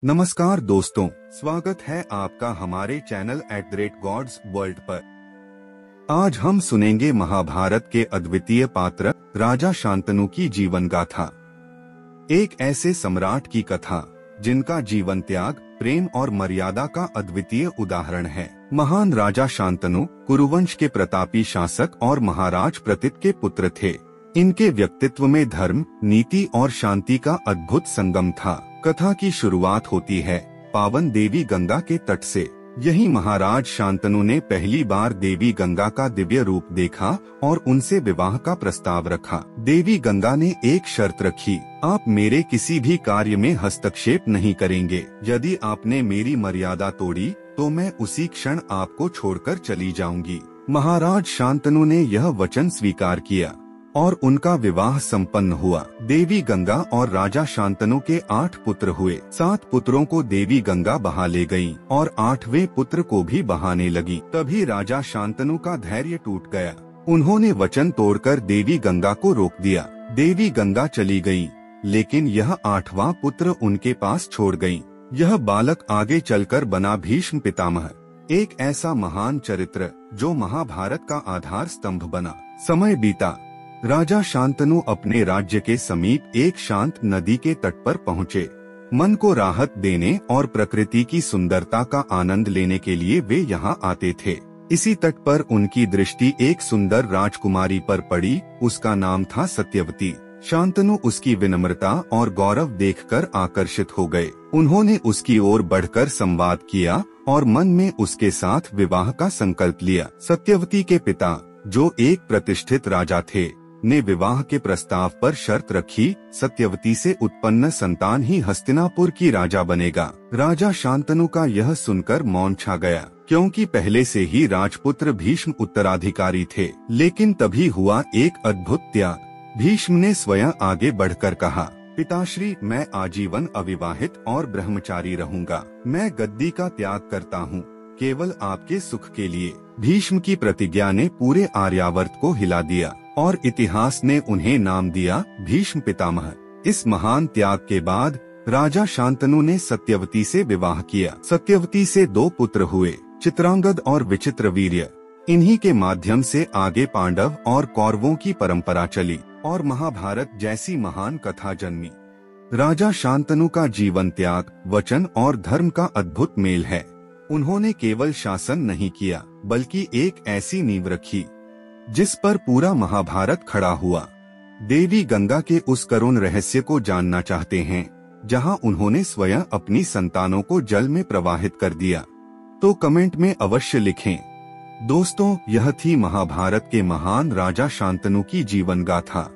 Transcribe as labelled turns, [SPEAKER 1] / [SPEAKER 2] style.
[SPEAKER 1] नमस्कार दोस्तों, स्वागत है आपका हमारे चैनल @God's World पर। आज हम सुनेंगे महाभारत के अद्वितीय पात्र राजा शांतनु की जीवन गाथा। एक ऐसे सम्राट की कथा जिनका जीवन त्याग, प्रेम और मर्यादा का अद्वितीय उदाहरण है। महान राजा शांतनु कुरुवंश के प्रतापी शासक और महाराज प्रतीत के पुत्र थे। इनके व्यक्तित्व में धर्म, नीति और शांति का अद्भुत संगम था। कथा की शुरुआत होती है पावन देवी गंगा के तट से। यही महाराज शांतनु ने पहली बार देवी गंगा का दिव्य रूप देखा और उनसे विवाह का प्रस्ताव रखा। देवी गंगा ने एक शर्त रखी, आप मेरे किसी भी कार्य में हस्तक्षेप नहीं करेंगे। यदि आपने मेरी मर्यादा तोड़ी तो मैं उसी क्षण आपको छोड़कर चली जाऊंगी। महाराज शांतनु ने यह वचन स्वीकार किया और उनका विवाह संपन्न हुआ। देवी गंगा और राजा शांतनु के 8 पुत्र हुए। 7 पुत्रों को देवी गंगा बहा ले गयी और 8वें पुत्र को भी बहाने लगी। तभी राजा शांतनु का धैर्य टूट गया। उन्होंने वचन तोड़कर देवी गंगा को रोक दिया। देवी गंगा चली गयी, लेकिन यह 8वां पुत्र उनके पास छोड़ गयी। यह बालक आगे चलकर बना भीष्म पितामह, एक ऐसा महान चरित्र जो महाभारत का आधार स्तंभ बना। समय बीता। राजा शांतनु अपने राज्य के समीप एक शांत नदी के तट पर पहुँचे। मन को राहत देने और प्रकृति की सुंदरता का आनंद लेने के लिए वे यहाँ आते थे। इसी तट पर उनकी दृष्टि एक सुंदर राजकुमारी पर पड़ी। उसका नाम था सत्यवती। शांतनु उसकी विनम्रता और गौरव देखकर आकर्षित हो गए। उन्होंने उसकी ओर बढ़कर संवाद किया और मन में उसके साथ विवाह का संकल्प लिया। सत्यवती के पिता, जो एक प्रतिष्ठित राजा थे, ने विवाह के प्रस्ताव पर शर्त रखी, सत्यवती से उत्पन्न संतान ही हस्तिनापुर की राजा बनेगा। राजा शांतनु का यह सुनकर मौन छा गया, क्योंकि पहले से ही राजपुत्र भीष्म उत्तराधिकारी थे। लेकिन तभी हुआ एक अद्भुत त्याग। भीष्म ने स्वयं आगे बढ़कर कहा, पिताश्री, मैं आजीवन अविवाहित और ब्रह्मचारी रहूंगा। मैं गद्दी का त्याग करता हूँ, केवल आपके सुख के लिए। भीष्म की प्रतिज्ञा ने पूरे आर्यावर्त को हिला दिया और इतिहास ने उन्हें नाम दिया भीष्म पितामह। इस महान त्याग के बाद राजा शांतनु ने सत्यवती से विवाह किया। सत्यवती से 2 पुत्र हुए, चित्रांगद और विचित्रवीर्य। इन्हीं के माध्यम से आगे पांडव और कौरवों की परंपरा चली और महाभारत जैसी महान कथा जन्मी। राजा शांतनु का जीवन त्याग, वचन और धर्म का अद्भुत मेल है। उन्होंने केवल शासन नहीं किया, बल्कि एक ऐसी नींव रखी जिस पर पूरा महाभारत खड़ा हुआ। देवी गंगा के उस करुण रहस्य को जानना चाहते हैं, जहां उन्होंने स्वयं अपनी संतानों को जल में प्रवाहित कर दिया? तो कमेंट में अवश्य लिखें। दोस्तों, यह थी महाभारत के महान राजा शांतनु की जीवन गाथा।